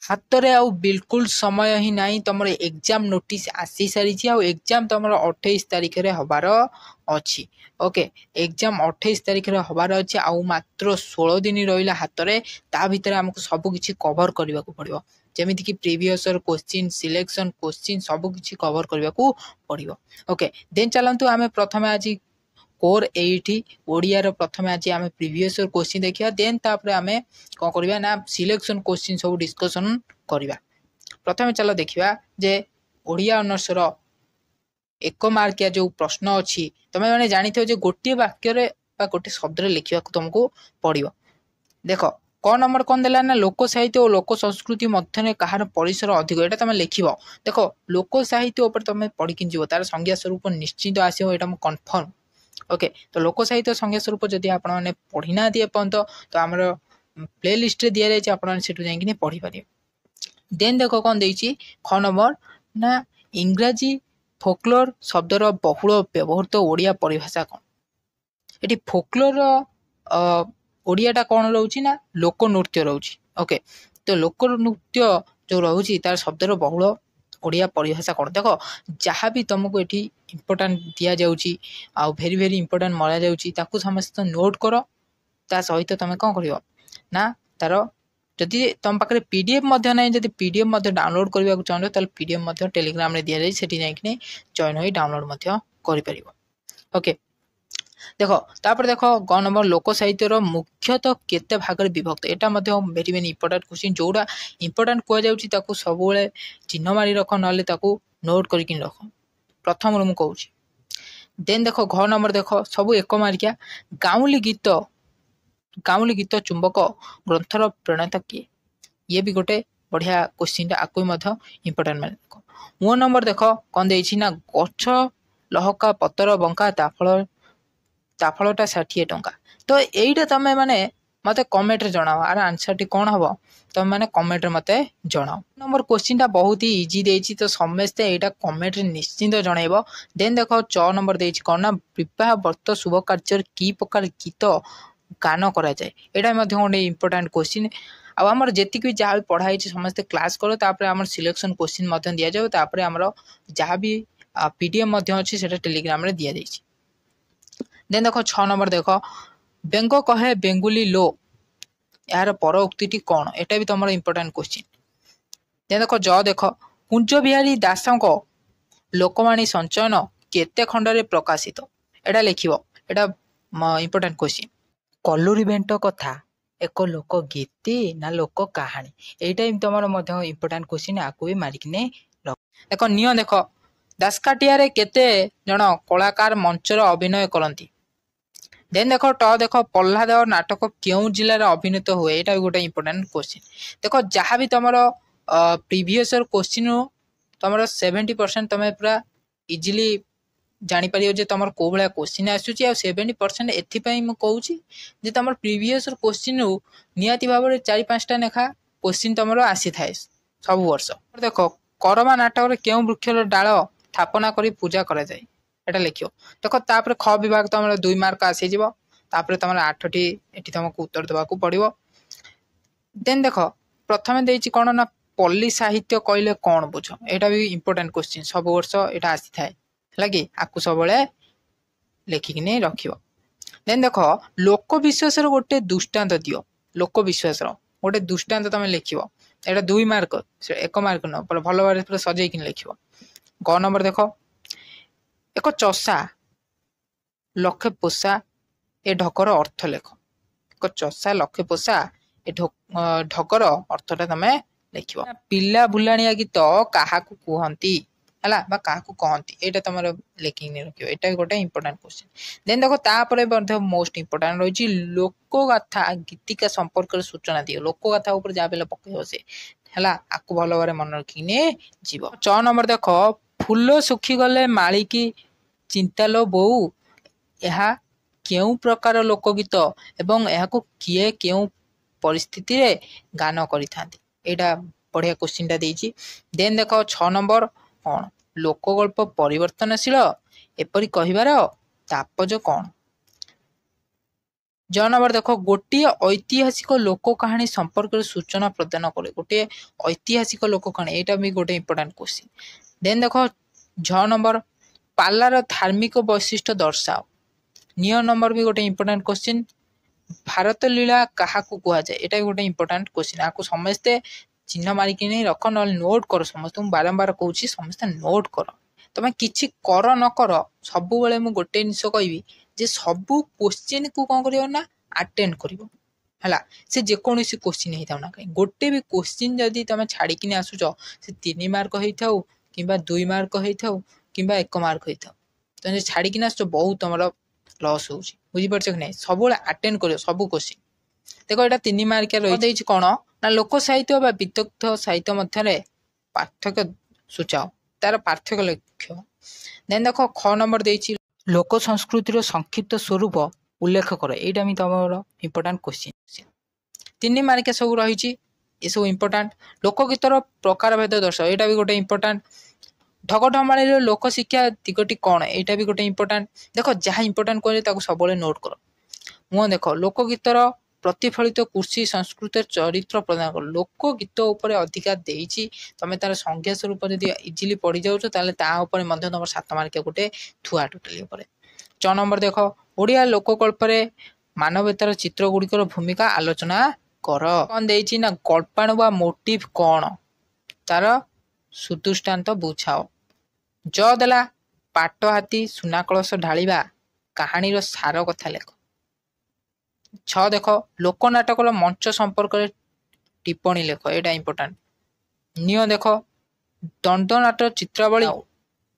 हातरे आउ बिल्कुल समय ही नहीं तुम एग्जाम नोटिस आसी सारी एग्जाम तुम 28 तारिख रे हबार अच्छी ओके एग्जाम 28 तारिख रे हबार अच्छी आउ मात्र 16 दिन रहा हाथ में ता भितर आमको सब किछि कवर करने को पड़ो जमीती कि प्रीवियस क्वेश्चन सिलेक्शन क्वेश्चन सब किछि कवर करने को पड़ो ओके देन चलतु आम प्रथम आज कोर 8 ओडिया रो प्रथम आज आम प्रीवियस क्वेश्चन देखिया देन तापर आम कौन करबा ना सिलेक्शन क्वेश्चन सब डिस्कशन करबा प्रथम चलो देखिबा जे ओडिया ऑनर्स रो 1 मार्किया जो प्रश्न अछि तमे माने जानिथो जे गोटे वाक्य रे बा गोटे शब्द रे लिखिबा को तुमको पड़िबो देखो क नंबर कौन देला ना लोक साहित्य और लोक संस्कृति मध्य कहार परिसर अधिक एटा तुम लिखिबो देखो लोक साहित्य ऊपर तुम पढ़ी कि जीवो तार संज्ञा स्वरूप निश्चित आसीबो एटा म कन्फर्म ओके तो लोक साहित्य संज्ञा स्वरूप जदि आपण माने पढ़ी ना दिए पर्यंत तो आमर प्ले लिस्ट रे दिया जाय आपण सेटु जाई कि पढ़ी पारे देन देखो कौन देछि ख नंबर ना इंग्रजी फोकलोर शब्दर बहुल व्यवहृत ओडिया परिभाषा कौन एटी फोकलोर ओडियाटा कौन रोची ना लोक नृत्य रोची ओके तो लोक नृत्य जो रोची तार शब्दर बहुल ओडिया परिभाषा कौन देख जहाँ भी तुमको ये इंपोर्टाट दि जाऊँगी आउ भेरी भेरी इंपोर्टाट मरा जाऊँगी ताकू समस्त नोट कर ता सहित तुम कौन कर ना तार जदि तुम पाखे पीडीएफ ना जब पीडीएफ डाउनलोड करने को चाहो तो पीडीएफ टेलीग्राम रे दि जाए जॉइन हो डाउनलोड कर ओके देख तापर देख ग नंबर लोक साहित्यर मुख्यतः केते भाग में विभक्त एटा वेरी वेरी इंपोर्टाट क्वेश्चन जोड़ा इंपोर्टाट कहुँ सब चिन्ह मारी रख ना नोट करके रख प्रथम रू कहूँ देन देख घ नंबर देख सब 1 मार्किया गाउली गीत चुंबक ग्रंथर प्रणेता किए ये भी गोटे बढ़िया क्वेश्चन आपको इंपोर्टाट मान देख मो नंबर देख कौन देछि ना गछ लहका पतर बंका ताफलटा 60 टंका तो यहीटा तुम माने मते कमेंट रे जणाओ आर आंसर टी कौन हम तुम माने कमेंट रे मते जणाओ नंबर क्वेश्चन टा बहुत ही इजी देछि तो समस्ते एटा कमेंट रे निश्चिंत जणाइबो देन देखो 6 नंबर देछि कोन ना विवाह व्रत शुभ कार्य की प्रकार गीत गान करा जाए एटा मध्ये गोटे इंपोर्टेंट क्वेश्चन आमर जेतिक भी जहाँ भी पढ़ाई समस्ते क्लास करो तापर आमर सिलेक्शन क्वेश्चन दि जाए तापर आमर जहाँ भी पीडीएफ अच्छी से टेलीग्राम रे दि जाइछि देन देखो 6 नंबर देख बेंग कहे बेंगुली लो यार पर उक्ति कौन एटा भी तुम इंपोर्टेंट क्वेश्चन देन देखो ज देख कुंज बिहारी दासक लोकवाणी संचयन केते खंडरे प्रकाशित एटा लिखिबो एटा इंपोर्टेंट क्वेश्चन कलुरी भेंट कथा एक लोक गीति ना लोक कहानी एटा भी तुम इंपोर्टेंट क्वेश्चन आपको भी मारिकने देख नियो देख दासकाटिया केते जन कलाकार मंचर अभिनय करती देन देख ट देख प्रह्लाद नाटक क्यों जिले अभिनीत हुए यहाँ भी गोटे इंपोर्टेंट क्वेश्चन देख जहाँ भी तुम प्रीवियस क्वेश्चन तुम 70% तुम पूरा इजिली जापर जे तुम कौ भाया क्वेश्चन आसूँ 70% एपाई मुझे तुम प्रीवियस क्वेश्चन निहाती भाव में 4-5टा लेखा क्वेश्चन तुम आसी थाए सब वर्ष देख करमा नाटक क्यों वृक्षर डाल स्थापना करी पूजा करा जाए एटा लिखियो देख तापर ख विभाग तुम 2 मार्क आसीज तापर तुम 8टी एटी तुमको उत्तर देवाक पड़ो देन देख प्रथम देछि कौन ना पल्ली साहित्य कहले कौन बुझ एटा भी इंपोर्टेंट क्वेश्चन सब वर्ष एटा आसी थाए लगे आपको सब लिखिकी रख देन देख लोक विश्वास गोटे दृष्टांत दियो लोक विश्वास गोटे दृष्टांत तुम लिख एटा 2 मार्क 1 मार्क न भल भाव सजे लिख ग नंबर देख एक चषा लक्षे पोषा ए ढकर अर्थ लेख एक चषा लक्षे पोषा ए ढकर अर्थटा तुम लिख पिला भुलाणिया गीत क्या कहती है क्या कहती यहाँ तुम लिखिक रख यहाँ गोटे इंपोर्टेंट क्वेश्चन देन देख तापर मोस्ट इंपोर्टेंट रही लोकगाथा गीतिका संपर्क सूचना दियो लोकगाथा ऊपर जहाँ पे पकड़ से है आपको भल भाव मन रखिने जीव 6 नंबर देख फूल सुखी गले मालिकी चिंतालो बोऊ यह केउ प्रकार लोकगीत एवं यह किए केउ परिस्थिति रे गान करिथांती एटा बढ़िया क्वेश्चन देछि देन देख 6 नंबर कौन लोकगल्प परिवर्तनशील एपरी कहिबार तात्पर्य कौन ज नंबर देख गोटे ऐतिहासिक लोक कहानी संपर्क में सूचना प्रदान करे गोटे ऐतिहासिक लोक कहानी यहाँ भी गोटे इंपोर्टाट क्वेश्चन। देन देख झ नंबर पालार धार्मिक वैशिष्ट्य दर्शाओ। निय नंबर भी गोटे इंपोर्टाट क्वेश्चन भारत लीला क्या कहुए यहाँ भी गोटे इंपोर्टाट क्वेश्चन आपको समस्ते चिन्ह मारिक नहीं रख ना नोट कर समस्त बारंबार कहूँ समस्ते नोट कर तुम किसी कर न कर सब मुझे गोटे जिन कहि जे सबू क्वेश्चन को कौन कर अटेंड कर से जेकोसी क्वेश्चन होता ना कहीं गोटे भी क्वेश्चन जदि तुम छाड़ी आसुच से 3 मार्क होता कि 2 मार्क होता कि 1 मार्क होता तुम छाड़ी आसुच बहुत तुम लॉस हो बुझीपार कि नहीं सब अटेंड कर सब क्वेश्चन देख यहाँ 3 मार्किया रही कौन ना लोक साहित्य विदग्ध साहित्य मध्य पार्थक्य सूचाओ तार पार्थक्य लक्ष्य। देन देख ख नंबर देछि लोक संस्कृतिर संक्षिप्त स्वरूप उल्लेख कर यहाँ भी तुम इंपोर्टाट क्वेश्चन 3 मार्किया सब रही ये सब इंपोर्टाट लोकगीतर प्रकार भेद दर्शाओ यहाँ भी गोटे इंपोर्टाट ढगढमाड़ी लोक शिक्षा दिगटी कौन यहाँ भी गोटे इंपोर्टाट देख जहाँ इंपोर्टाट कह सब नोट कर मुह देख लोकगीतर प्रतिफलित कृषि संस्कृत चरित्र प्रदान कर लोकगीत उपर अधिका देती तुम तार संज्ञा स्वरूप जब इजिली पढ़ी जाऊँ तुम 7 मार्किया गोटे थुआ टोटाली उपर। 6 नंबर देख ओडिया लोककल्प मानवतार चित्र गुड़िकर भूमिका आलोचना कर कौन देती ना गल्पाणु बा मोटिव कौन तार सुदृष्टांत बुझाओ। ज देला पाट हाथी सुना कलश ढालिबा कहानी सार कथा लेख। 6 देख लोकनाटकर मंच संपर्क टिप्पणी लेख यहाँ इंपोर्टाट। निय देख दंडनाट चित्रावली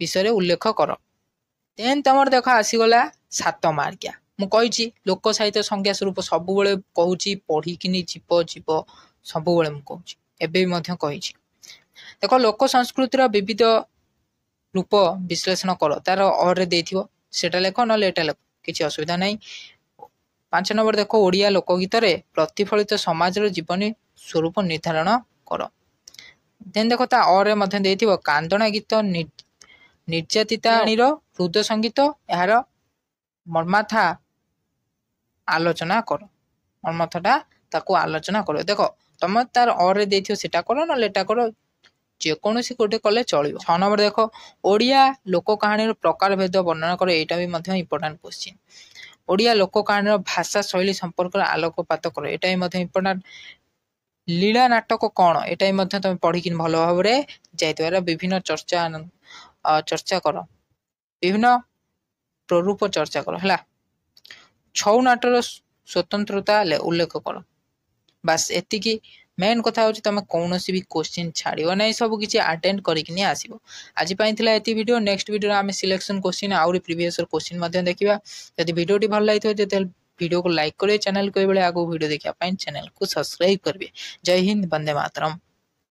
विषय उल्लेख कर। देन तुम देख आसीगला 7 मार्किया मुझे लोक साहित्य संज्ञा स्वरूप सब कहूँ पढ़िकी जीव जीव सब कहूँ कही देख लोक संस्कृतिर विविध रूप विश्लेषण कर तार अरे देटा लेख ना एटा लेख किसी असुविधा नहीं। 5 नंबर देख ओडिया लोकगीत प्रतिफलित समाज जीवनी स्वरूप निर्धारण कर। देन देख ता अरे कांदना गीत निर्यातिता हृदय संगीत यार मर्माथा आलोचना कर मर्मथटा ताको आलोचना कर देख तुम तार अरे देटा कर ना एटा कर जेकोसी गोटे कले चलो। 6 नंबर देख ओडिया लोक कहानी प्रकार भेद वर्णना कर यहाँ भी इंपोर्टाट क्वेश्चन। ओडिया लोक कहानी भाषा शैली संपर्क आलोकपात कर यहाँ भी इंपोर्टाट। लीला नाटक कौन यहाँ भी तुम पढ़ी भल भाव जाइए विभिन्न चर्चा कर विभिन्न प्ररूप चर्चा कर है। छौ नाटर स्वतंत्रता उल्लेख कर बास एतिकी मेन कथा हूँ तुम कौन भी क्वेश्चन छाड़ो ना सब किसी अटेंड करके आसो। आज ये वीडियो नेक्स्ट वीडियो आम सिलेक्शन क्वेश्चन आउरी प्रीवियस क्वेश्चन देखा जब वीडियो भल लगी तो वीडियो को लाइक करेंगे चैनल को ये आगे वीडियो देखा चैनल को सब्सक्राइब करेंगे। जय हिंद वंदे मातरम।